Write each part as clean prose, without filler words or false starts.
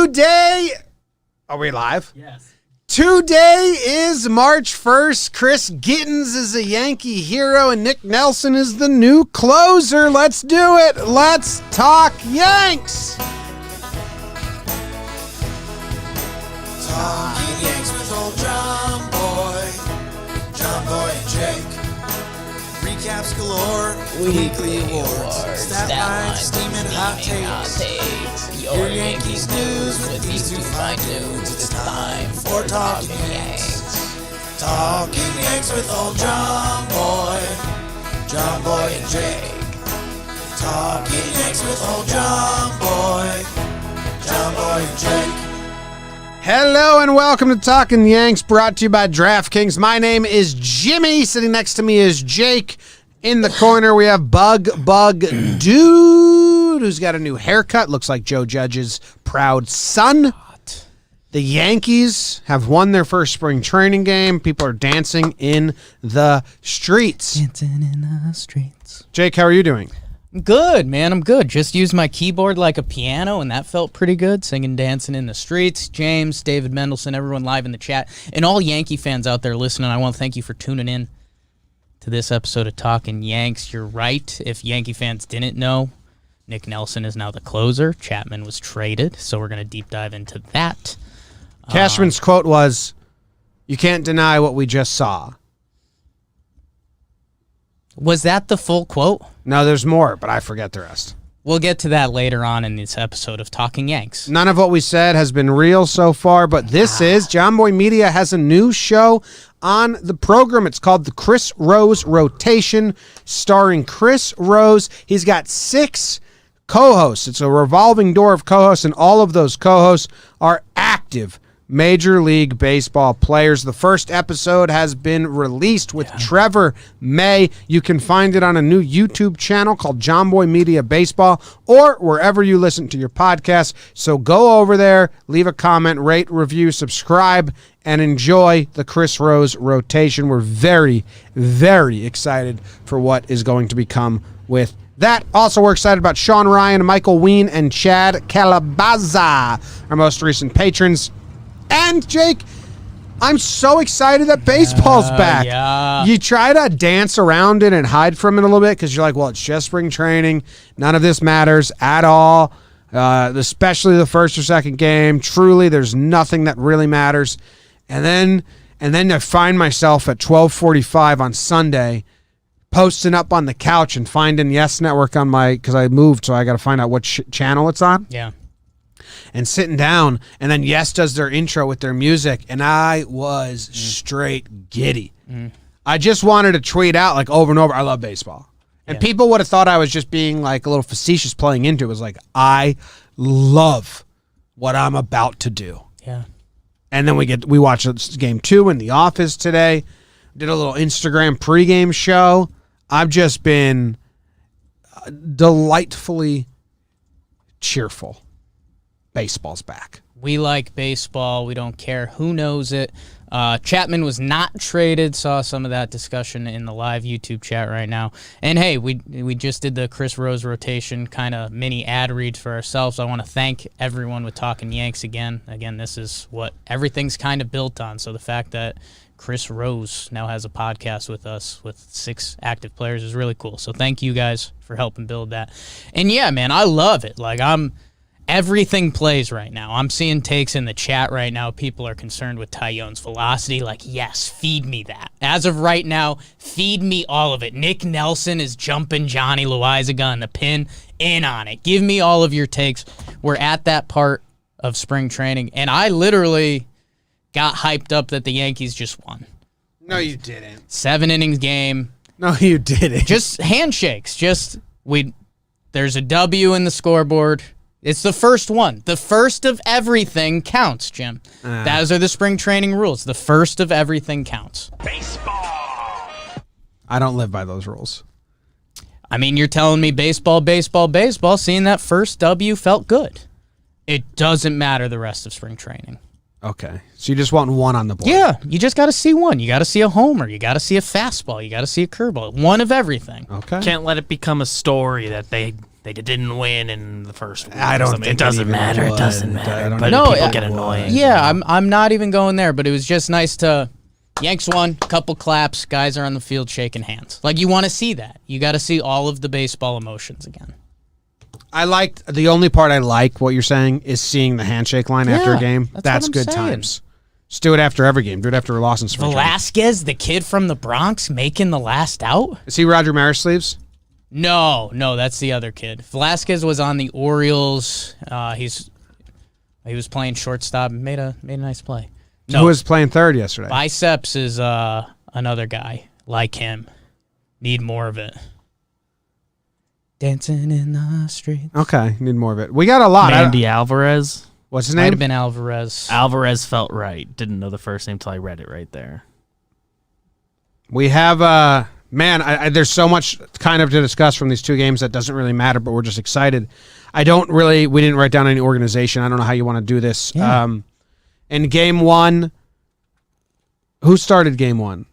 Today, are we live? Yes. Today is March 1st. Chris Gittens is a Yankee hero, and Nick Nelson is the new closer. Let's do it. Let's talk Yanks. Talking Yanks with old Jomboy Jake. Recaps galore, weekly awards, stat lines, steaming hot takes. Your Yankees news with these two fine dudes. It's time for Talking Yanks. Talking Yanks with old Jomboy and Jake. Talking Yanks with old Jomboy and Jake. Hello and welcome to Talkin' Yanks, brought to you by DraftKings. My name is Jimmy. Sitting next to me is Jake. In the corner, we have Bug Dude, who's got a new haircut. Looks like Joe Judge's proud son. The Yankees have won their first spring training game. People are dancing in the streets. Dancing in the streets. Jake, how are you doing? Good, man. I'm good. Just used my keyboard like a piano, and that felt pretty good. Singing, dancing in the streets. James, David Mendelson, everyone live in the chat, and all Yankee fans out there listening, I want to thank you for tuning in to this episode of Talkin' Yanks. You're right. If Yankee fans didn't know, Nick Nelson is now the closer. Chapman was traded, so we're going to deep dive into that. Cashman's quote was, "You can't deny what we just saw." Was that the full quote? No, there's more, but I forget the rest. We'll get to that later on in this episode of Talking Yanks. None of what we said has been real so far, but this is Jomboy Media has a new show on the program. It's called the Chris Rose Rotation, starring Chris Rose. He's got 6 co-hosts. It's a revolving door of co-hosts, and all of those co-hosts are active Major League Baseball players. The first episode has been released with Trevor May. You can find it on a new YouTube channel called Jomboy Media Baseball or wherever you listen to your podcast. So go over there, leave a comment, rate, review, subscribe, and enjoy the Chris Rose Rotation. We're very, very excited for what is going to become with that. Also, we're excited about Sean Ryan, Michael Ween, and Chad Calabaza, our most recent patrons. And, Jake, I'm so excited that baseball's back. Yeah. You try to dance around it and hide from it a little bit because you're like, well, it's just spring training. None of this matters at all, especially the first or second game. Truly, there's nothing that really matters. And then I find myself at 12:45 on Sunday posting up on the couch and finding Yes Network on because I moved, so I got to find out what channel it's on. Yeah. And sitting down, and then Yes does their intro with their music, and I was straight giddy. I just wanted to tweet out like over and over, I love baseball. And people would have thought I was just being like a little facetious playing into it. It was like, I love what I'm about to do. Yeah. And then we watched game 2 in the office today, did a little Instagram pregame show. I've just been delightfully cheerful. Baseball's back. We like baseball. We don't care who knows it. Chapman was not traded. Saw some of that discussion in the live YouTube chat right now. And hey, we just did the Chris Rose Rotation kind of mini ad read for ourselves. I want to thank everyone with Talking Yanks again. Again, this is what everything's kind of built on. So the fact that Chris Rose now has a podcast with us with 6 active players is really cool. So thank you guys for helping build that. And yeah, man, I love it. Like everything plays right now. I'm seeing takes in the chat right now. People are concerned with Tyon's velocity. Like, yes, feed me that. As of right now, feed me all of it. Nick Nelson is jumping Johnny Loizaga on the pin. In on it. Give me all of your takes. We're at that part of spring training, and I literally got hyped up that the Yankees just won. No, you didn't. 7 innings game. No, you didn't. Just handshakes. There's a W in the scoreboard. It's the first one. The first of everything counts, Jim. Those are the spring training rules. The first of everything counts. Baseball. I don't live by those rules. I mean, you're telling me baseball. Seeing that first W felt good. It doesn't matter the rest of spring training. Okay. So you just want one on the board. Yeah, you just got to see one. You got to see a homer. You got to see a fastball. You got to see a curveball. One of everything. Okay. Can't let it become a story that they they didn't win in the first week. I don't think it doesn't even matter. It would. doesn't I matter. don't But know. people No, get annoying. Yeah, I'm not even going there, but it was just nice to Yanks won, couple claps, guys are on the field shaking hands. Like, you want to see that. You got to see all of the baseball emotions again. The only part I like what you're saying is seeing the handshake line after a Yeah, game. that's what I'm good saying. times. Just do it after every game. Do it after a loss in spring training. Velasquez, the kid from the Bronx, making the last out? Is he Roger Maris sleeves? No, that's the other kid. Velasquez was on the Orioles. He was playing shortstop, made a nice play. Who was playing third yesterday? Biceps is another guy like him. Need more of it. Dancing in the street. Okay, need more of it. We got a lot. Mandy Alvarez. What's his Might name? have been Alvarez. Alvarez felt right. Didn't know the first name till I read it right there. We have there's so much kind of to discuss from these two games that doesn't really matter, but we're just excited. We didn't write down any organization. I don't know how you want to do this. Yeah. In game one, who started game one?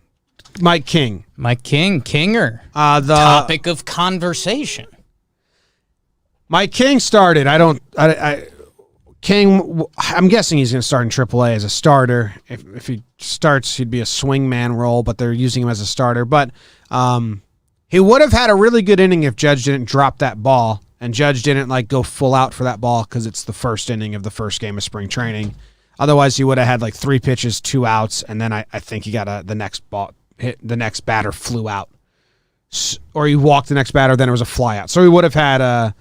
Mike King. Kinger. The Topic of conversation. Mike King started. I'm guessing he's going to start in AAA as a starter. If he starts, he'd be a swingman role, but they're using him as a starter. But he would have had a really good inning if Judge didn't drop that ball and Judge didn't go full out for that ball because it's the first inning of the first game of spring training. Otherwise, he would have had 3 pitches, 2 outs, and then I think he got the next ball hit. The next batter flew out, or he walked the next batter. Then it was a fly out. So he would have had a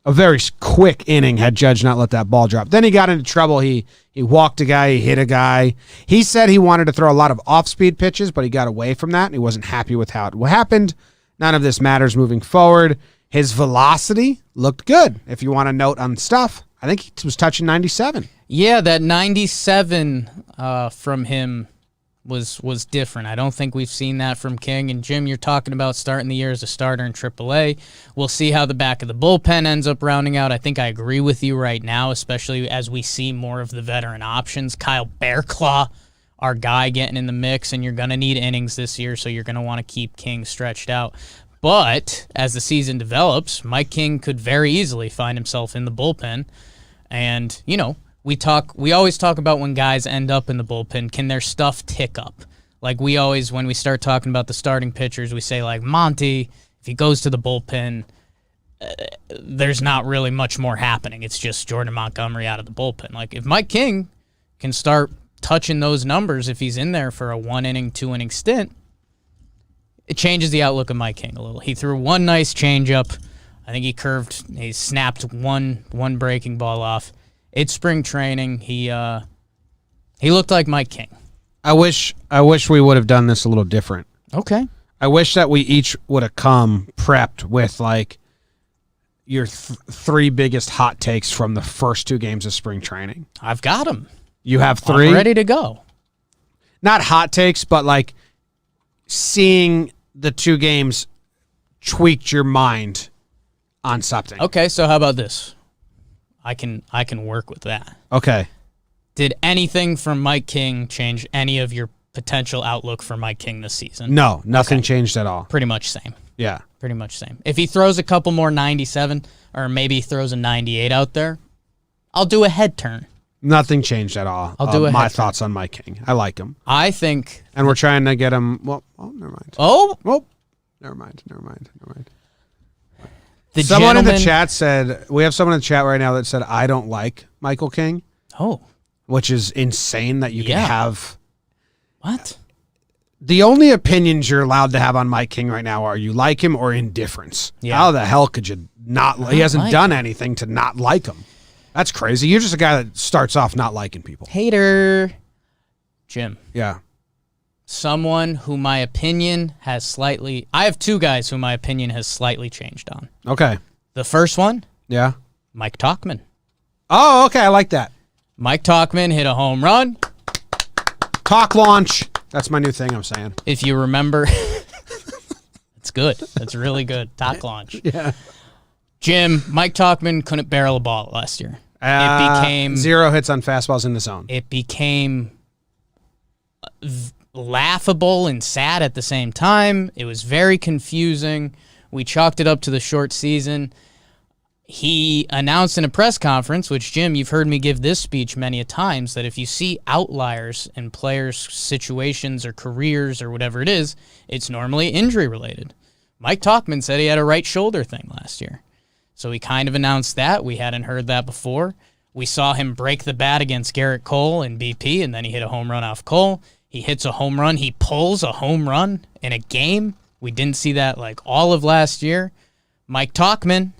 very quick inning had Judge not let that ball drop. Then he got into trouble. He walked a guy. He hit a guy. He said he wanted to throw a lot of off-speed pitches, but he got away from that, and he wasn't happy with how it happened. None of this matters moving forward. His velocity looked good. If you want a note on stuff, I think he was touching 97. Yeah, that 97 from him was different. I don't think we've seen that from King. And Jim, you're talking about starting the year as a starter in AAA. We'll see how the back of the bullpen ends up rounding out. I think I agree with you right now, especially as we see more of the veteran options. Kyle Bearclaw, our guy, getting in the mix, and you're going to need innings this year, so you're going to want to keep King stretched out. But as the season develops, Mike King could very easily find himself in the bullpen. And, we always talk about when guys end up in the bullpen, can their stuff tick up? Like we always, when we start talking about the starting pitchers, we say Monty, if he goes to the bullpen, there's not really much more happening. It's just Jordan Montgomery out of the bullpen. If Mike King can start touching those numbers, if he's in there for a 1-inning, 2-inning stint, it changes the outlook of Mike King a little. He threw one nice changeup. I think he snapped one breaking ball off. It's spring training. He looked like Mike King. I wish we would have done this a little different. Okay. I wish that we each would have come prepped with your 3 biggest hot takes from the first 2 games of spring training. I've got them. You have 3? I'm ready to go. Not hot takes, but seeing the 2 games tweaked your mind on something. Okay, so how about this? I can work with that. Okay. Did anything from Mike King change any of your potential outlook for Mike King this season? No, nothing changed at all. Pretty much same. Yeah. Pretty much same. If he throws a couple more 97 or maybe he throws a 98 out there, I'll do a head turn. Nothing changed at all. I'll do a my head thoughts on Mike King. I like him. I think. And we're trying to get him. Well, never mind. Oh, Never mind. someone in the chat said, we have someone in the chat right now that said, I don't like Michael King. Oh, Which is insane that you can have. what? The only opinions you're allowed to have on Mike King right now are you like him or indifference. Yeah. How the hell could you not? He hasn't like done anything to not like him. That's crazy. You're just a guy that starts off not liking people. Hater. Jim. Yeah. Someone who my opinion has slightly. I have 2 guys who my opinion has slightly changed on. Okay. The first one, Yeah. Mike Talkman. Oh, okay. I like that. Mike Talkman hit a home run. Talk launch. That's my new thing I'm saying. If you remember, it's good. That's really good. Talk launch. Yeah. Jim, Mike Talkman couldn't barrel a ball last year. It became 0 hits on fastballs in the zone. It became laughable and sad at the same time. It was very confusing. We chalked it up to the short season. he announced in a press conference, which, Jim, you've heard me give this speech many a times, that if you see outliers in players' situations or careers or whatever it is, it's normally injury-related. Mike Talkman said he had a right shoulder thing last year. So he kind of announced that. We hadn't heard that before. We saw him break the bat against Garrett Cole in BP, and then he hit a home run off Cole. He hits a home run. He pulls a home run in a game. We didn't see that like all of last year. Mike Talkman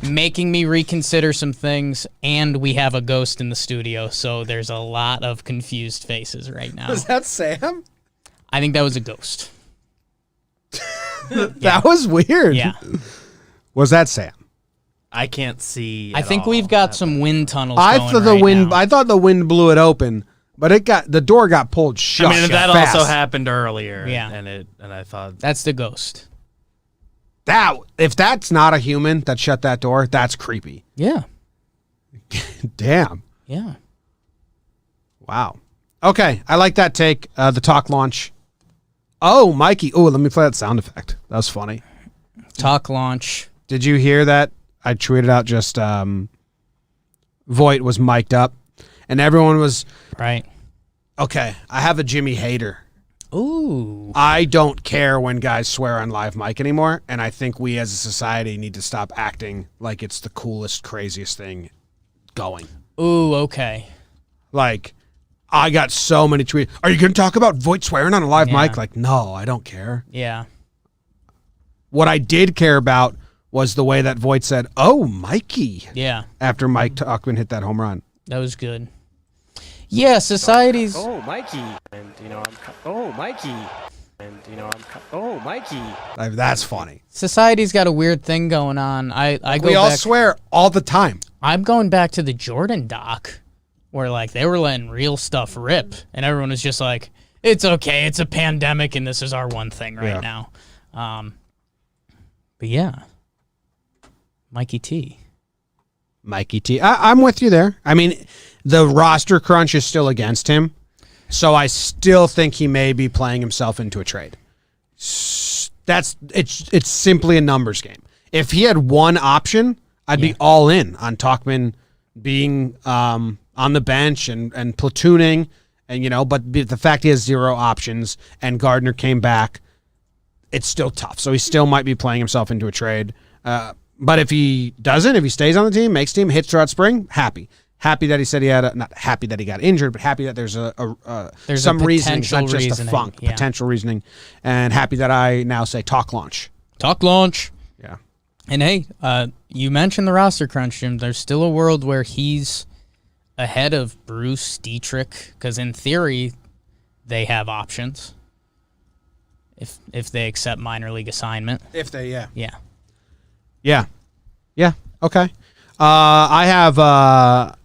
making me reconsider some things, and we have a ghost in the studio, so there's a lot of confused faces right now. Is that Sam? I think that was a ghost. That was weird. Yeah. Was that Sam? I can't see. I think all. we've got some wind tunnels I going thought the right wind. now. I thought the wind blew it open, but the door got pulled shut. I mean, that fast. also happened earlier. Yeah. and I thought That's the ghost. If that's not a human that shut that door, that's creepy. Yeah. Damn. Yeah. Wow. Okay, I like that take. The talk launch. Oh, Mikey. Oh, let me play that sound effect. That was funny. Talk launch. Did you hear that? I tweeted out just Voight was mic'd up, and everyone was, Right. okay, I have a Jimmy hater. Ooh. I don't care when guys swear on live mic anymore, and I think we as a society need to stop acting like it's the coolest, craziest thing going. Ooh, okay. Like, I got so many tweets. Are you going to talk about Voight swearing on a live Yeah. mic? Like, no, I don't care. Yeah. What I did care about was the way that Voight said, "Oh, Mikey," Yeah. after Mike Talkman hit that home run. That was good. Yeah, society's... Oh, Mikey. And, oh, Mikey. And, oh, Mikey. Like, that's funny. Society's got a weird thing going on. I go We all back... swear all the time. I'm going back to the Jordan doc, where like they were letting real stuff rip, and everyone was just like, "It's okay, it's a pandemic, and this is our one thing right now." But yeah, Mikey T. Mikey T. I'm with you there. I mean, the roster crunch is still against him, so I still think he may be playing himself into a trade. It's simply a numbers game. If he had one option, I'd be all in on Talkman being on the bench and platooning, and but the fact he has zero options and Gardner came back, it's still tough. So he still might be playing himself into a trade. But if he doesn't, if he stays on the team, makes team, hits throughout spring, happy that he said he had not happy that he got injured, but happy that there's some reasoning, it's not just a funk, potential reasoning, and happy that I now say talk launch. Talk launch. Yeah. And hey, you mentioned the roster crunch, Jim. There's still a world where he's ahead of Bruce Dietrich, because in theory, they have options if they accept minor league assignment. If they, Yeah. Yeah. Okay. I have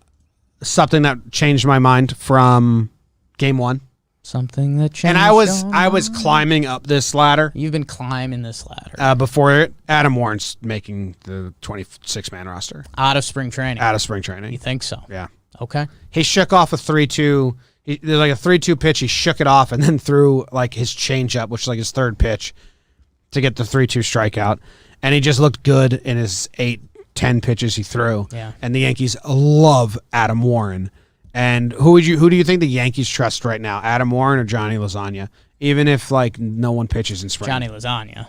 something that changed my mind from game one. Something that changed. And I was climbing up this ladder. You've been climbing this ladder. Before it, Adam Warren's making the 26-man roster. Out of spring training. Out of spring training. You think so? Yeah. Okay. He shook off a 3-2. There's like a 3-2 pitch. He shook it off and then threw like his changeup, which is like his third pitch, to get the 3-2 strikeout. And he just looked good in his 8-10 pitches he threw. Yeah. And the Yankees love Adam Warren. And who do you think the Yankees trust right now? Adam Warren or Johnny Lasagna? Even if like no one pitches in spring. Johnny Lasagna.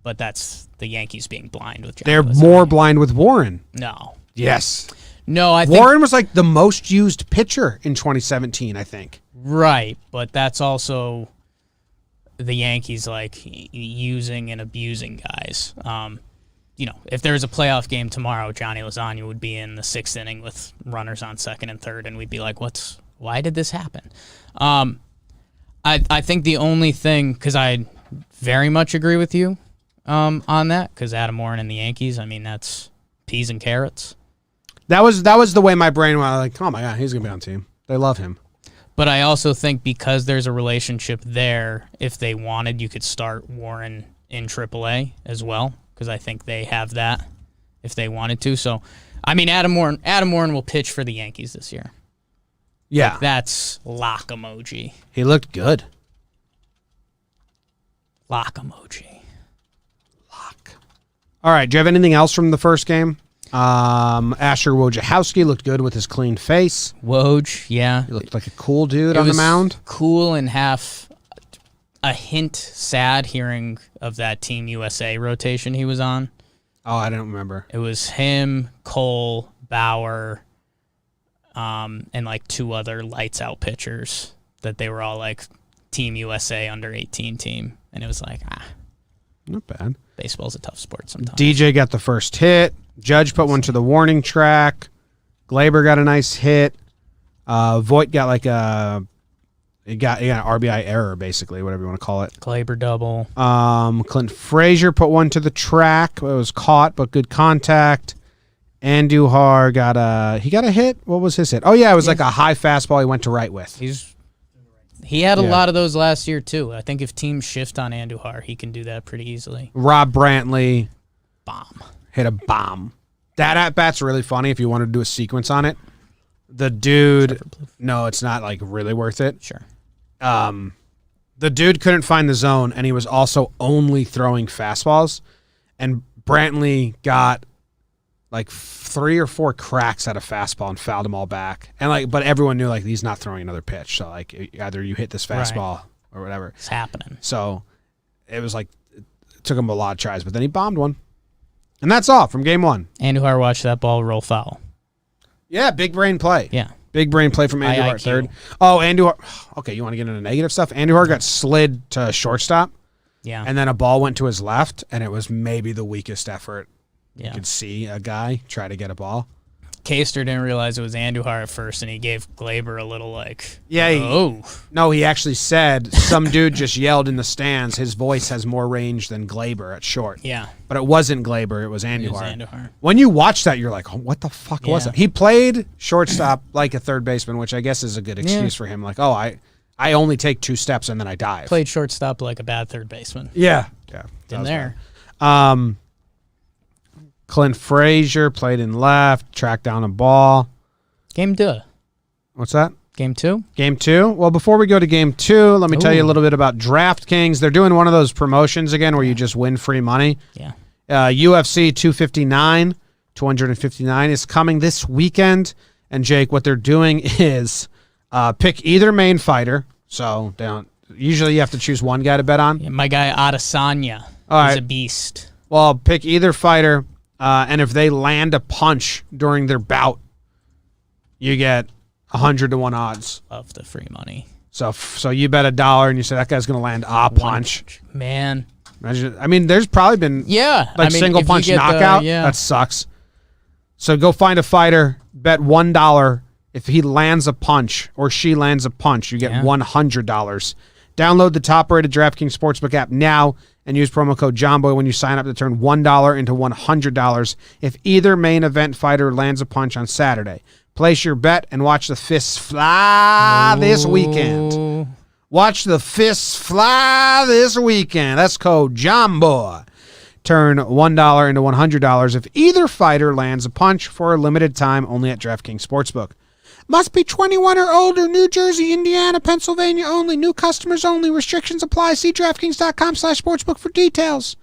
But that's the Yankees being blind with Johnny They're Lasagna. more blind with Warren. No. Yes. No, I think... Warren was like the most used pitcher in 2017, I think. Right, but that's also the Yankees like using and abusing guys. If there was a playoff game tomorrow, Johnny Lasagna would be in the 6th inning with runners on 2nd and 3rd, and we'd be like, why did this happen? I think the only thing, because I very much agree with you on that, because Adam Warren and the Yankees, I mean, that's peas and carrots. That was the way my brain went. Like, oh my God, he's gonna be on the team. They love him. But I also think because there's a relationship there, if they wanted, you could start Warren in AAA as well, because I think they have that if they wanted to. So, I mean, Adam Warren will pitch for the Yankees this year. Yeah, Like, that's lock emoji. he looked good. Lock emoji. Lock. All right. Do you have anything else from the first game? Asher Wojciechowski looked good with his clean face. Woj, yeah. He looked like a cool dude It on the was mound. Cool and half a hint sad hearing of that Team USA rotation he was on. Oh, I don't remember. It was him, Cole, Bauer, and like 2 other lights out pitchers that they were all like Team USA under 18 team. And it was like, Not bad. baseball's a tough sport sometimes. DJ got the first hit. Judge put one to the warning track. Glaber got a nice hit. Voigt got like he got an RBI error, basically, whatever you want to call it. Glaber double. Clint Frazier put one to the track. It was caught, but good contact. Andujar got a hit. What was his hit? Oh, yeah, it was like a high fastball he went to right with. He had a lot of those last year, too. I think if teams shift on Andujar, he can do that pretty easily. Rob Brantley Bomb. hit a bomb. That at-bat's really funny if you wanted to do a sequence on it. The dude... No, it's not, like, really worth it. Sure. The dude couldn't find the zone, and he was also only throwing fastballs. And Brantley got like 3 or 4 cracks at a fastball and fouled them all back. And like, but everyone knew like he's not throwing another pitch. So like, either you hit this fastball or whatever. It's happening. So it was like it took him a lot of tries, but then he bombed one, and that's all from game 1. Andujar watched that ball roll foul. Yeah, big brain play. Yeah. Big brain play from Andujar IIQ. third. Oh, Andujar. Okay, you want to get into negative stuff? Andujar got slid to shortstop. Yeah. And then a ball went to his left, and it was maybe the weakest effort. Yeah. You could see a guy try to get a ball. Caster didn't realize it was Andujar at first, and he gave Glaber a little like, Yeah. oh. He actually said some dude just yelled in the stands, his voice has more range than Glaber at short. Yeah. But it wasn't Glaber, it was Andujar. It was Andujar. When you watch that, you're like, oh, what the fuck was Yeah. it? He played shortstop like a third baseman, which I guess is a good excuse for him. Like, oh, I only take 2 steps and then I dive. Played shortstop like a bad third baseman. Yeah. Yeah. In there. Clint Frazier played in left, tracked down a ball. Game 2. What's that? Game 2? Game 2? Well, before we go to game 2, let me tell you a little bit about DraftKings. They're doing one of those promotions again where you just win free money. Yeah. UFC 259 is coming this weekend. And Jake, what they're doing is pick either main fighter. So usually you have to choose one guy to bet on. Yeah, my guy Adesanya All is right. a beast. Well, pick either fighter, and if they land a punch during their bout, you get 100-1 odds. Love the free money. So you bet $1 and you say that guy's going to land a punch. Man. Imagine, I mean, there's probably been single if you punch get knockout. That sucks. So go find a fighter, bet $1. If he lands a punch or she lands a punch, you get $100. Download the top-rated DraftKings Sportsbook app now and use promo code JOHNBOY when you sign up to turn $1 into $100 if either main event fighter lands a punch on Saturday. Place your bet and watch the fists fly this weekend. Watch the fists fly this weekend. That's code JOHNBOY. Turn $1 into $100 if either fighter lands a punch for a limited time only at DraftKings Sportsbook. Must be 21 or older. New Jersey, Indiana, Pennsylvania only. New customers only. Restrictions apply. See DraftKings.com/sportsbook for details.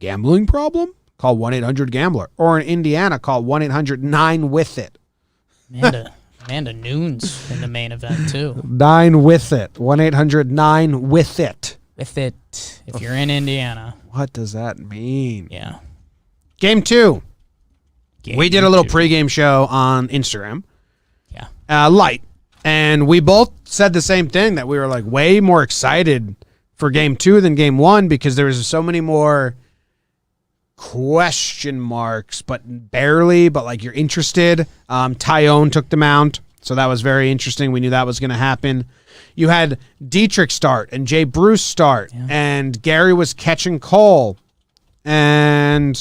Gambling problem? Call 1-800-GAMBLER. Or in Indiana, call 1-800-9-WITH-IT. Amanda Nunes in the main event, too. 9-WITH-IT. 1-800-9-WITH-IT. With it, if you're in Indiana. What does that mean? Yeah. Game 2. We did a little pregame show on Instagram. Yeah. Light. And we both said the same thing, that we were like way more excited for game 2 than game 1 because there was so many more question marks, but barely, but like you're interested. Tyone took the mound, so that was very interesting. We knew that was going to happen. You had Dietrich start and Jay Bruce start, and Gary was catching Cole, and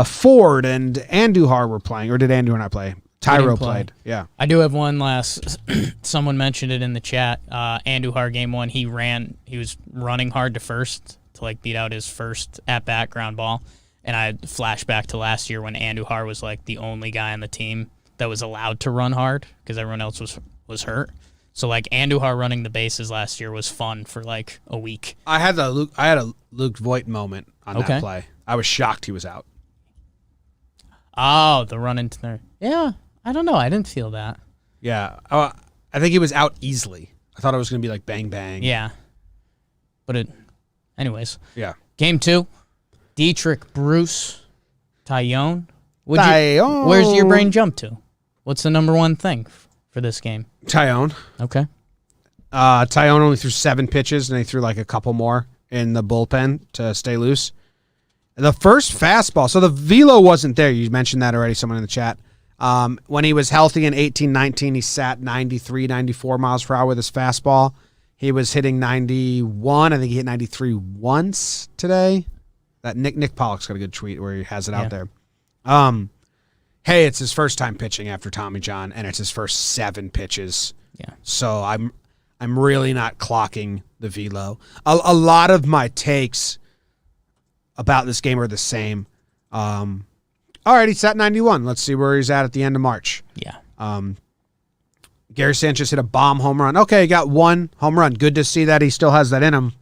Ford and Andujar were playing, or did Andujar not play? Tyro played. Yeah. I do have one last. Someone mentioned it in the chat. Andujar game 1, he was running hard to first to like beat out his first at-bat ground ball. And I flash back to last year when Andujar was like the only guy on the team that was allowed to run hard because everyone else was hurt. So like Andujar running the bases last year was fun for like a week. I had a Luke Voigt moment on that play. I was shocked he was out. Oh, the run into there. Yeah, I don't know. I didn't feel that. Yeah. I think he was out easily. I thought it was going to be like bang, bang. Yeah. But anyways. Yeah. Game 2. Dietrich, Bruce, Tyone. Tyone. Where's your brain jump to? What's the number one thing for this game? Tyone. Okay. Tyone only threw 7 pitches, and they threw like a couple more in the bullpen to stay loose. The first fastball, so the velo wasn't there. You mentioned that already, someone in the chat. When he was healthy in 18-19, he sat 93, 94 miles per hour with his fastball. He was hitting 91. I think he hit 93 once today. That Nick Pollock's got a good tweet where he has it out there. Hey, it's his first time pitching after Tommy John, and it's his first 7 pitches. Yeah. So I'm really not clocking the velo. A lot of my takes about this game are the same. All right, he's at 91. Let's see where he's at the end of March. Yeah. Gary Sanchez hit a bomb home run. Okay, he got 1 home run. Good to see that he still has that in him.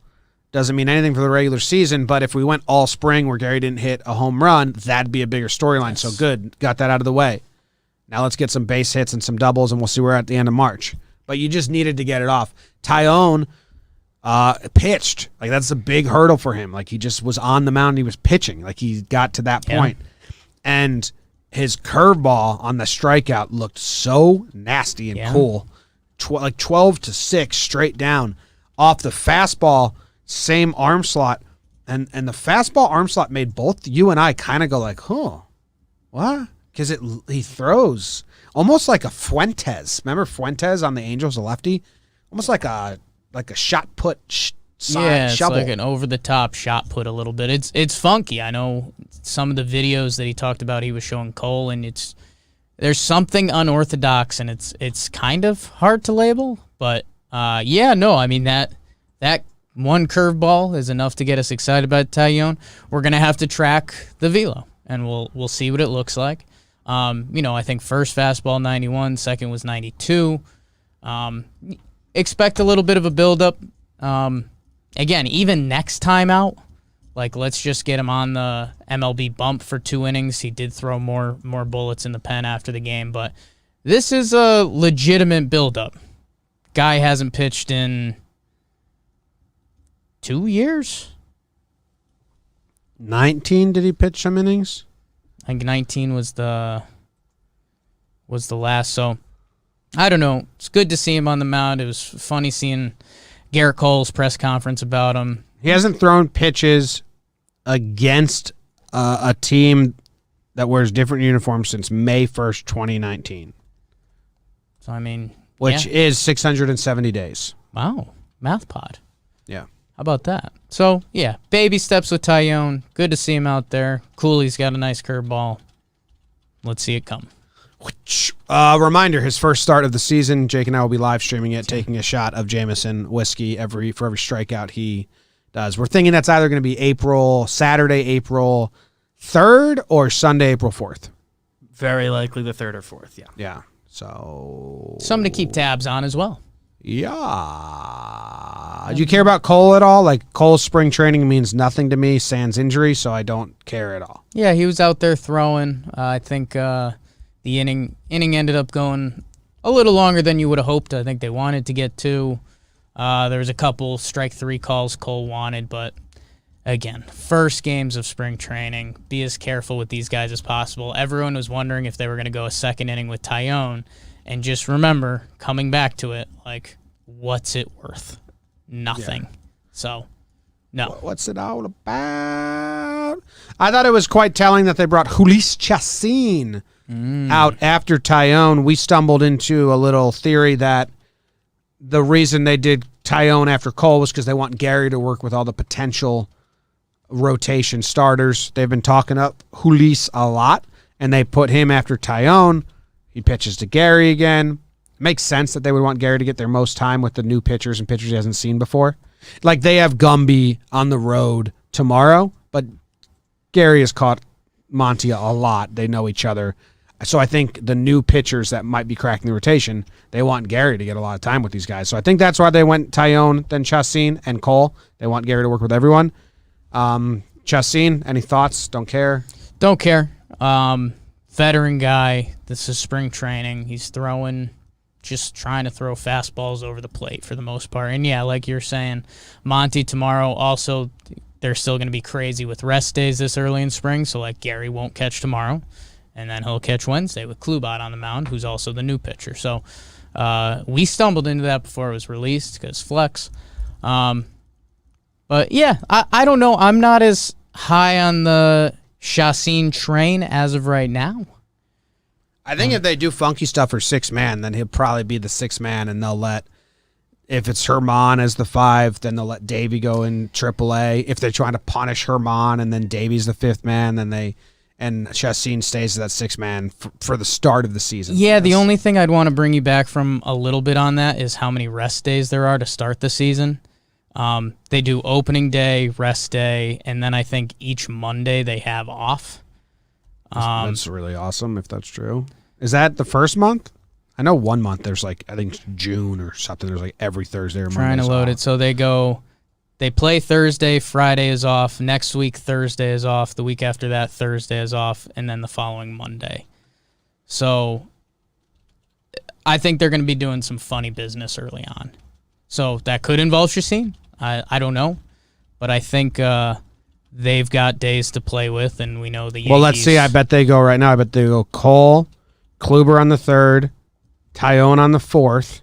Doesn't mean anything for the regular season, but if we went all spring where Gary didn't hit a home run, that'd be a bigger storyline. Yes. So good. Got that out of the way. Now let's get some base hits and some doubles, and we'll see where we're at the end of March. But you just needed to get it off. Tyone pitched. Like, that's a big hurdle for him. Like, he just was on the mound. He was pitching. Like, he got to that point. And his curveball on the strikeout looked so nasty and cool. Like 12-6 straight down. Off the fastball, same arm slot. And the fastball arm slot made both you and I kind of go like, huh, what? Because he throws almost like a Fuentes. Remember Fuentes on the Angels, a lefty? Almost like a shot put it's shovel. like an over-the-top shot put a little bit. It's funky. I know some of the videos that he talked about, he was showing Cole, and there's something unorthodox, and it's kind of hard to label. But, I mean, that one curveball is enough to get us excited about Tyone. We're going to have to track the velo, and we'll see what it looks like. I think first fastball 91, second was 92. Expect a little bit of a buildup. Again, even next time out, like, let's just get him on the MLB bump for 2 innings. He did throw more bullets in the pen after the game, but this is a legitimate buildup. Guy hasn't pitched in 2 years. 19, did he pitch some innings? I think 19 was the last. So I don't know. It's good to see him on the mound. It was funny seeing Garrett Cole's press conference about him. He hasn't thrown pitches against a team that wears different uniforms since May 1st, 2019. So, I mean, which is 670 days. Wow. Math pod. Yeah. How about that? So, yeah, baby steps with Tyone. Good to see him out there. Cooley's got a nice curveball. Let's see it come. Reminder, his first start of the season, Jake and I will be live streaming it, taking a shot of Jameson whiskey for every strikeout he does. We're thinking that's either going to be Saturday, April 3rd, or Sunday, April 4th. Very likely the 3rd or 4th, yeah. Yeah, so... Something to keep tabs on as well. Yeah. Do you care about Cole at all? Like, Cole's spring training means nothing to me, sans injury, so I don't care at all. Yeah, he was out there throwing. I think the inning ended up going a little longer than you would have hoped. I think they wanted to get 2. There was a couple strike 3 calls Cole wanted, but again, first games of spring training, be as careful with these guys as possible. Everyone was wondering if they were going to go a second inning with Tyone. And just remember, coming back to it, like, what's it worth? Nothing. Yeah. So, no. What's it all about? I thought it was quite telling that they brought Jhoulys Chacin out after Tyone. We stumbled into a little theory that the reason they did Tyone after Cole was because they want Gary to work with all the potential rotation starters. They've been talking up Jhoulys a lot, and they put him after Tyone. He pitches to Gary again. It makes sense that they would want Gary to get their most time with the new pitchers and pitchers he hasn't seen before. Like, they have Gumby on the road tomorrow, but Gary has caught Montia a lot. They know each other. So I think the new pitchers that might be cracking the rotation, they want Gary to get a lot of time with these guys. So I think that's why they went Tyone, then Chacin, and Cole. They want Gary to work with everyone. Chassin, any thoughts? Don't care. Don't care. Veteran guy. This is spring training. He's just trying to throw fastballs over the plate for the most part. And yeah, like you're saying, Monty tomorrow also, they're still going to be crazy with rest days this early in spring. So like Gary won't catch tomorrow, and then he'll catch Wednesday with Klubot on the mound, who's also the new pitcher. So we stumbled into that before it was released because flex. But yeah, I don't know. I'm not as high on the Chassin train as of right now. I think if they do funky stuff for 6-man, then he'll probably be the 6-man, and they'll let, if it's Herman as the 5, then they'll let Davey go in AAA. If they're trying to punish Herman and then Davey's the 5th man, then and Chassin stays as that 6-man for the start of the season. Yeah, the only thing I'd want to bring you back from a little bit on that is how many rest days there are to start the season. They do opening day, rest day, and then I think each Monday they have off. That's really awesome if that's true. Is that the first month? I know 1 month there's I think June or something. There's every Thursday or Monday. Trying to load it. So they play Thursday, Friday is off. Next week, Thursday is off. The week after that, Thursday is off. And then the following Monday. So I think they're going to be doing some funny business early on. So that could involve Chassin. I don't know. But I think they've got days to play with, and we know the Yankees. Well, let's see. I bet they go right now. I bet they go Cole, Kluber on the 3rd, Tyone on the 4th.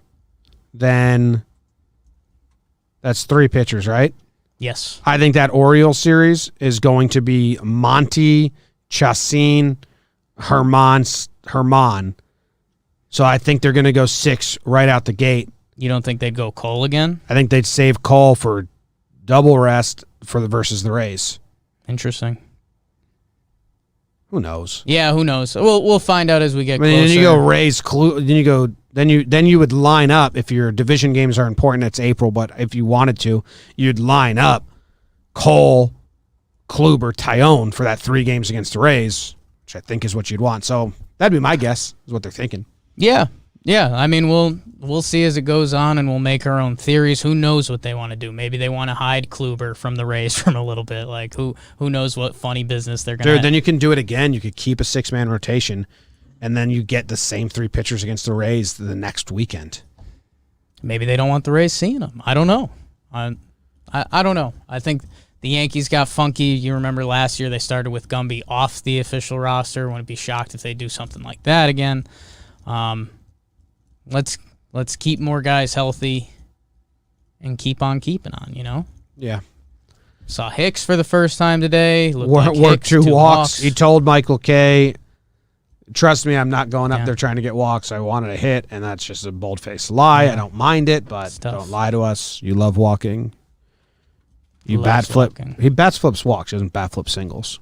Then that's 3 pitchers, right? Yes. I think that Orioles series is going to be Monty, Chassin, Herman. So I think they're going to go 6 right out the gate. You don't think they'd go Cole again? I think they'd save Cole for double rest versus the Rays. Interesting. Who knows? Yeah, who knows? We'll find out as we get closer. Then you go Rays, then you would line up if your division games are important. It's April, but if you wanted to, you'd line up Cole, Kluber, Tyone for that 3 games against the Rays, which I think is what you'd want. So that'd be my guess. Is what they're thinking. Yeah. I mean, we'll see as it goes on, and we'll make our own theories. Who knows what they want to do? Maybe they want to hide Kluber from the Rays from a little bit. Like who knows what funny business they're gonna. Dude, then you can do it again. You could keep a 6-man rotation, and then you get the same 3 pitchers against the Rays the next weekend. Maybe they don't want the Rays seeing them. I don't know. I don't know. I think the Yankees got funky. You remember last year they started with Gumby off the official roster. Wouldn't be shocked if they do something like that again. Let's keep more guys healthy and keep on keeping on, you know? Yeah. Saw Hicks for the first time today. Worked 2 walks. He told Michael K, trust me, I'm not going up there trying to get walks. I wanted a hit, and that's just a bold-faced lie. Yeah. I don't mind it, but don't lie to us. You love walking. You bat flip. Walking. He bats flips walks. He doesn't bat flip singles.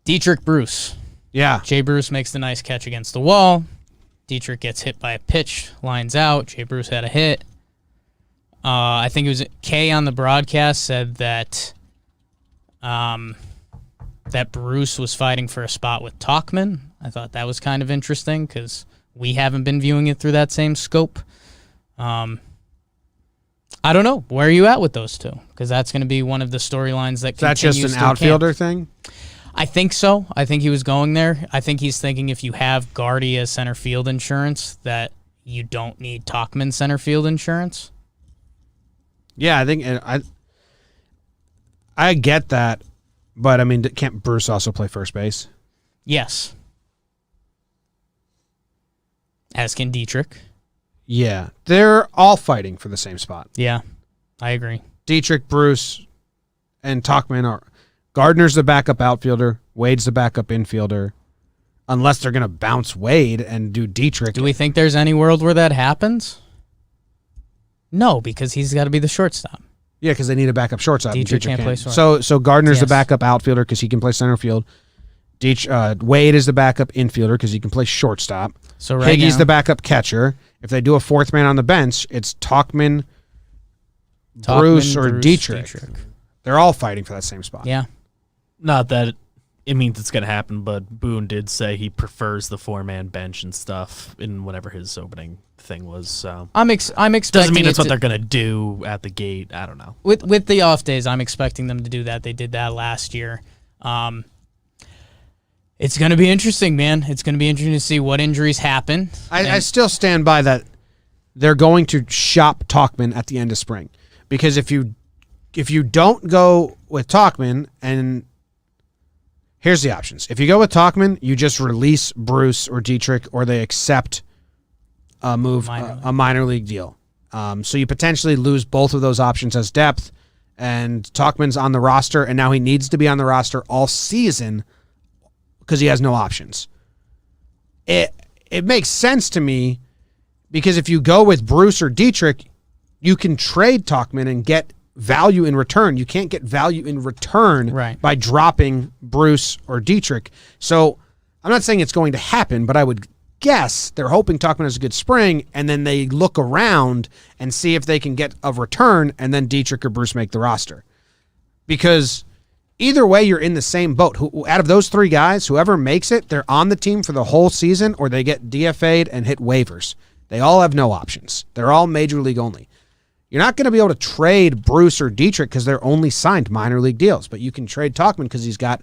Dietrich Bruce. Yeah. Jay Bruce makes the nice catch against the wall. Dietrich gets hit by a pitch, lines out. Jay Bruce had a hit. I think it was Kay on the broadcast said that that Bruce was fighting for a spot with Talkman. I thought that was kind of interesting because we haven't been viewing it through that same scope. I don't know. Where are you at with those two? Because that's going to be one of the storylines that continues. That's just an outfielder thing? I think so. I think he was going there. I think he's thinking if you have Gardy as center field insurance, that you don't need Talkman center field insurance. Yeah, I think I get that, but I mean, can't Bruce also play first base? Yes. As can Dietrich. Yeah, they're all fighting for the same spot. Yeah, I agree. Dietrich, Bruce, and Talkman are. Gardner's the backup outfielder. Wade's the backup infielder. Unless they're going to bounce Wade and do Dietrich. Do we think there's any world where that happens? No, because he's got to be the shortstop. Yeah, because they need a backup shortstop. Dietrich can't play shortstop. So Gardner's the backup outfielder because he can play center field. Wade is the backup infielder because he can play shortstop. So Higgy's the backup catcher. If they do a 4th man on the bench, it's Talkman, Bruce, or Dietrich. They're all fighting for that same spot. Yeah. Not that it means it's going to happen, but Boone did say he prefers the 4-man bench and stuff in whatever his opening thing was. So I'm expecting. doesn't mean that's it what they're going to do at the gate. I don't know. with the off days. I'm expecting them to do that. They did that last year. It's going to be interesting, man. It's going to be interesting to see what injuries happen. I still stand by that. They're going to shop Talkman at the end of spring, because if you don't go with Talkman, and here's the options. If you go with Talkman, you just release Bruce or Dietrich, or they accept a minor league deal. So you potentially lose both of those options as depth, and Talkman's on the roster, and now he needs to be on the roster all season because he has no options. It makes sense to me, because if you go with Bruce or Dietrich, you can trade Talkman and get value in return. You can't get value in return by dropping Bruce or Dietrich. So I'm not saying it's going to happen, but I would guess they're hoping Talkman has a good spring, and then they look around and see if they can get a return, and then Dietrich or Bruce make the roster. Because either way, you're in the same boat. Out of those three guys, whoever makes it, they're on the team for the whole season, or they get DFA'd and hit waivers. They all have no options. They're all major league only. You're not going to be able to trade Bruce or Dietrich because they're only signed minor league deals, but you can trade Talkman because he's got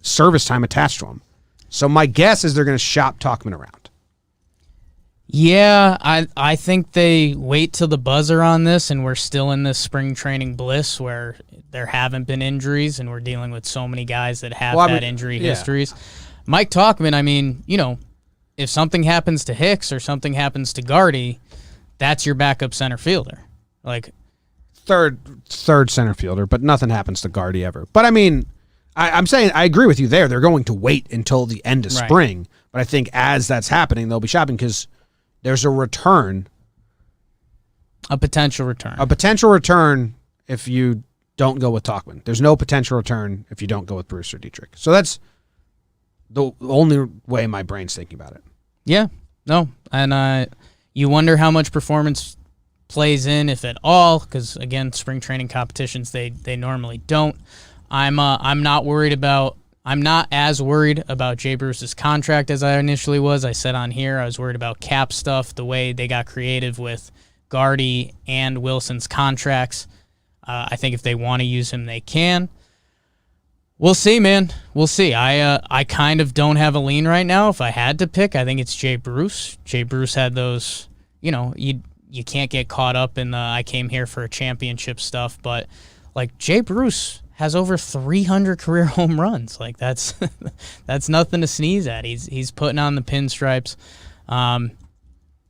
service time attached to him. So my guess is they're going to shop Talkman around. Yeah, I think they wait till the buzzer on this, and we're still in this spring training bliss where there haven't been injuries, and we're dealing with so many guys that have had injury histories. Mike Talkman, I mean, if something happens to Hicks or something happens to Gardy, that's your backup center fielder. Like third center fielder, but nothing happens to Gardy ever. But I mean, I'm saying I agree with you there. They're going to wait until the end of spring, but I think as that's happening, they'll be shopping because there's a return. A potential return. A potential return if you don't go with Talkman. There's no potential return if you don't go with Bruce or Dietrich. So that's the only way my brain's thinking about it. Yeah. No. And you wonder how much performance plays in, if at all, because again, spring training competitions they normally don't. I'm not as worried about Jay Bruce's contract as I initially was. I said on here I was worried about cap stuff, the way they got creative with Gardy and Wilson's contracts. I think if they want to use him, they can. We'll see, man. We'll see. I kind of don't have a lean right now. If I had to pick, I think it's Jay Bruce. Jay Bruce had those, you can't get caught up in the I came here for a championship stuff, but like Jay Bruce has over 300 career home runs. Like that's nothing to sneeze at. He's putting on the pinstripes.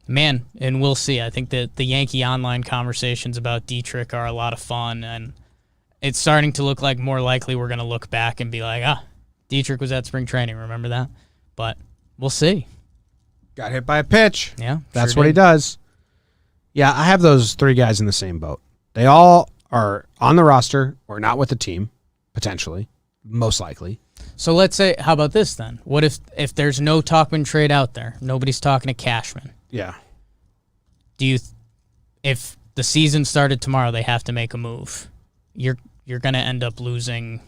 Man, and we'll see. I think that the Yankee online conversations about Dietrich are a lot of fun, and it's starting to look like more likely we're going to look back and be like, Dietrich was at spring training. Remember that? But we'll see. Got hit by a pitch. Yeah. That's what he does. Yeah, I have those three guys in the same boat. They all are on the roster or not with the team, potentially, most likely. So let's say, how about this then? What if there's no Talkman trade out there? Nobody's talking to Cashman. Yeah. If the season started tomorrow, they have to make a move. You're going to end up losing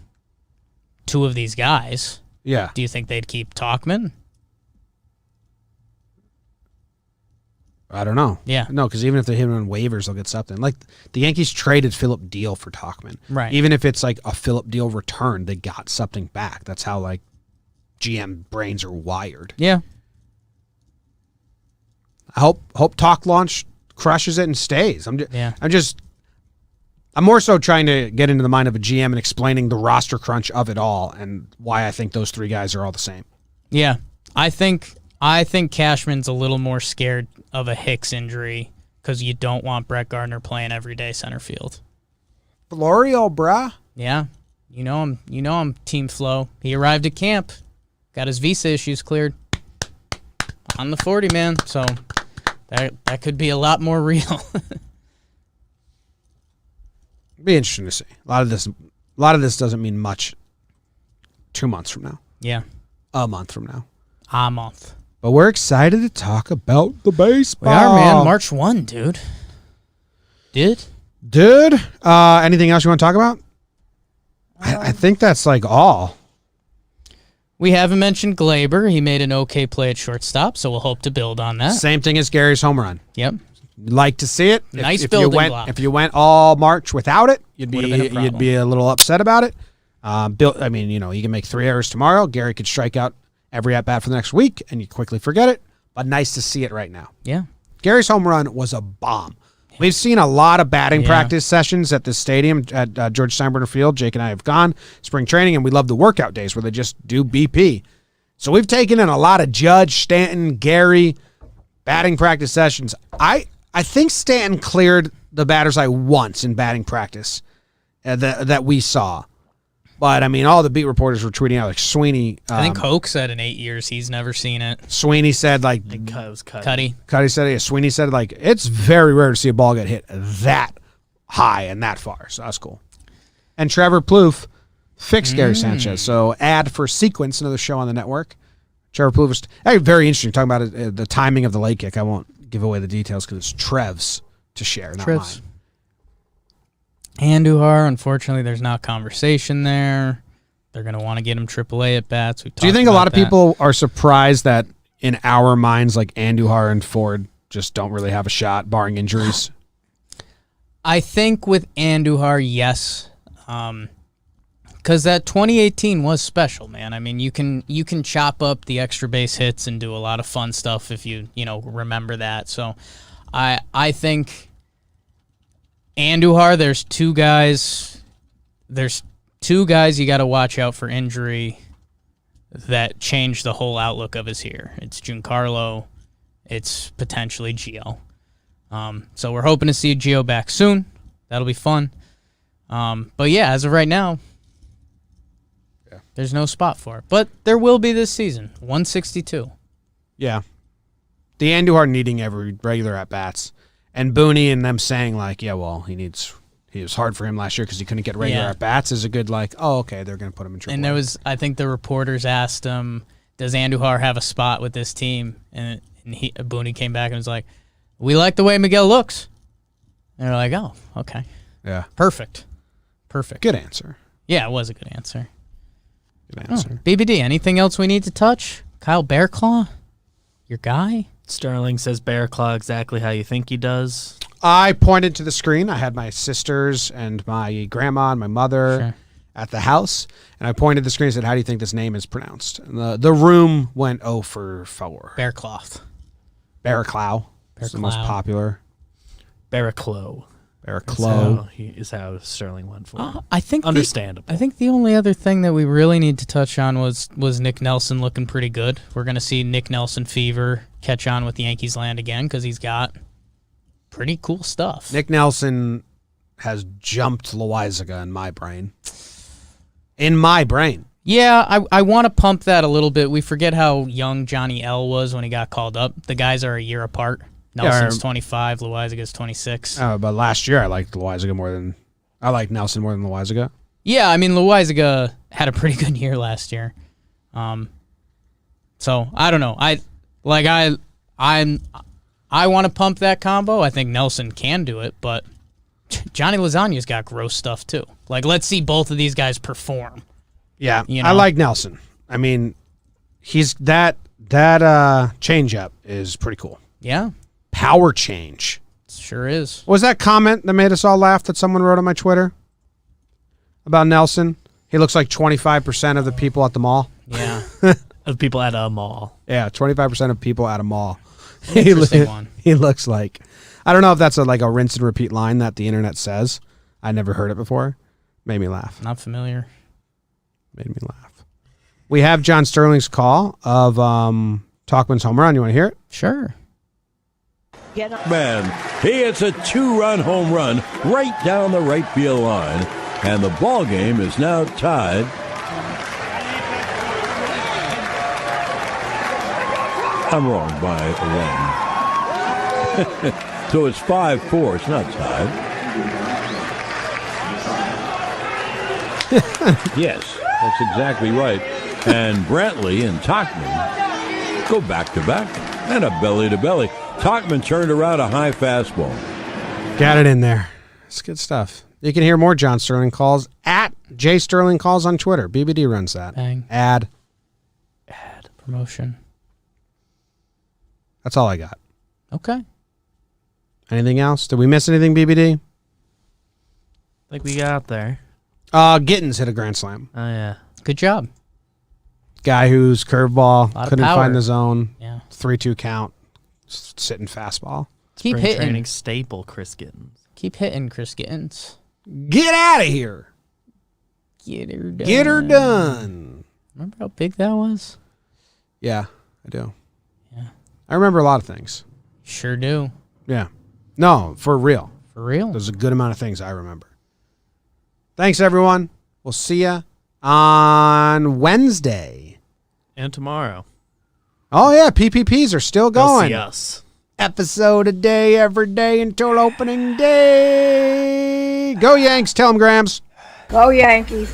two of these guys. Yeah. Do you think they'd keep Talkman? I don't know. Yeah. No, because even if they hit him on waivers, they'll get something. Like the Yankees traded Phillip Deal for Talkman. Right. Even if it's like a Phillip Deal return, they got something back. That's how like GM brains are wired. Yeah. I hope Talk Launch crushes it and stays. I'm more so trying to get into the mind of a GM and explaining the roster crunch of it all and why I think those three guys are all the same. Yeah. I think Cashman's a little more scared of a Hicks injury because you don't want Brett Gardner playing everyday center field. Florio, brah. Yeah. You know him, Team Flo. He arrived at camp, got his visa issues cleared. On the 40, man. So that could be a lot more real. Be interesting to see. A lot of this doesn't mean much 2 months from now. Yeah. A month from now. A month. But we're excited to talk about the baseball. We are, man. March 1, dude. Dude? Anything else you want to talk about? I think that's like all. We haven't mentioned Glaber. He made an okay play at shortstop, so we'll hope to build on that. Same thing as Gary's home run. Yep. Like to see it. Nice if building you went, block. If you went all March without it, you'd Would've been a problem. be a little upset about it. You can make 3 errors tomorrow. Gary could strike out every at bat for the next week, and you quickly forget it. But nice to see it right now. Yeah. Gary's home run was a bomb. We've seen a lot of batting practice sessions at this stadium at George Steinbrenner Field. Jake and I have gone spring training, and we love the workout days where they just do BP. So we've taken in a lot of Judge, Stanton, Gary batting practice sessions. I think Stanton cleared the batter's eye once in batting practice that we saw. But, I mean, all the beat reporters were tweeting out, like Sweeney. I think Hoke said in 8 years he's never seen it. Sweeney said, like, It was cut. Cuddy. Sweeney said, like, it's very rare to see a ball get hit that high and that far. So that's cool. And Trevor Plouffe fixed Gary Sanchez. So ad for Sequence, another show on the network. Trevor Plouffe was very interesting, talking about the timing of the late kick. I won't give away the details because it's Trev's to share, not mine. Andujar, unfortunately, there's not conversation there. They're going to want to get him AAA at bats. Do you think a lot of people are surprised that in our minds, like Andujar and Ford just don't really have a shot, barring injuries? I think with Andujar, yes. Because that 2018 was special, man. I mean, you can chop up the extra base hits and do a lot of fun stuff if you remember that. So I think Andujar, there's two guys you got to watch out for injury that change the whole outlook of his year. It's Giancarlo. It's potentially Gio. So we're hoping to see Gio back soon. That'll be fun. But yeah, as of right now, there's no spot for it. But there will be this season. 162. Yeah. The Andujar needing every regular at-bats. And Booney and them saying, like, yeah, well, he was hard for him last year because he couldn't get regular at-bats is a good, like, oh, okay, they're going to put him in AAA. And there was, I think the reporters asked him, does Andujar have a spot with this team? And Booney came back and was like, we like the way Miguel looks. And they're like, oh, okay. Yeah. Perfect. Good answer. Yeah, it was a good answer. Good answer. BBD, anything else we need to touch? Kyle Bearclaw? Your guy? Sterling says Bear Claw exactly how you think he does. I pointed to the screen. I had my sisters and my grandma and my mother at the house, and I pointed to the screen and said, how do you think this name is pronounced? And the room went 0 for 4. Bearcloth. Bearclaw. It's the most popular. Barraclough. Barraclough. Is how Sterling went for. I think understandable. I think the only other thing that we really need to touch on was Nick Nelson looking pretty good. We're going to see Nick Nelson fever catch on with Yankees land again because he's got pretty cool stuff. Nick Nelson has jumped Loizaga in my brain. In my brain. Yeah, I want to pump that a little bit. We forget how young Johnny L was when he got called up. The guys are a year apart. Nelson's 25, Loizaga's 26. But last year I liked Loizaga more than I liked Nelson more than Loizaga. Yeah, I mean Loizaga had a pretty good year last year. So I don't know. I want to pump that combo. I think Nelson can do it, but Johnny Lasagna's got gross stuff too. Like, let's see both of these guys perform. Yeah, I like Nelson. I mean, he's that changeup is pretty cool. Yeah. Power change. Sure is. What was that comment that made us all laugh that someone wrote on my Twitter about Nelson? He looks like 25% of the people at the mall. Yeah. Of people at a mall. Yeah, 25% of people at a mall. Interesting one. He looks like, I don't know if that's like a rinse and repeat line that the internet says. I never heard it before. Made me laugh. Not familiar. Made me laugh. We have John Sterling's call of Talkman's home run. You want to hear it? Sure. Man, he hits a 2-run home run right down the right field line, and the ball game is now tied. I'm wrong by 1. So it's 5-4. It's not tied. Yes, that's exactly right. And Brantley and Talkin go back-to-back and a belly-to-belly. Talkman turned around a high fastball. Got it in there. It's good stuff. You can hear more John Sterling calls at J Sterling Calls on Twitter. BBD runs that. Bang. Ad Promotion. That's all I got. Okay. Anything else? Did we miss anything, BBD? I think we got there. Gittins hit a grand slam. Oh, yeah. Good job. Guy whose curveball Lot of couldn't power. find the zone. Yeah. 3-2 count. Sitting fastball. Keep Spring hitting. training staple, Chris Gittins. Keep hitting, Chris Gittins. Get out of here. Get her done. Get her done. Remember how big that was? Yeah, I do. Yeah. I remember a lot of things. Sure do. Yeah. No, for real. For real. There's a good amount of things I remember. Thanks, everyone. We'll see you on Wednesday. And tomorrow. Oh, yeah. PPPs are still Go going. see us. Episode a day, every day until opening day. Go Yanks. Tell them, Grams. Go Yankees.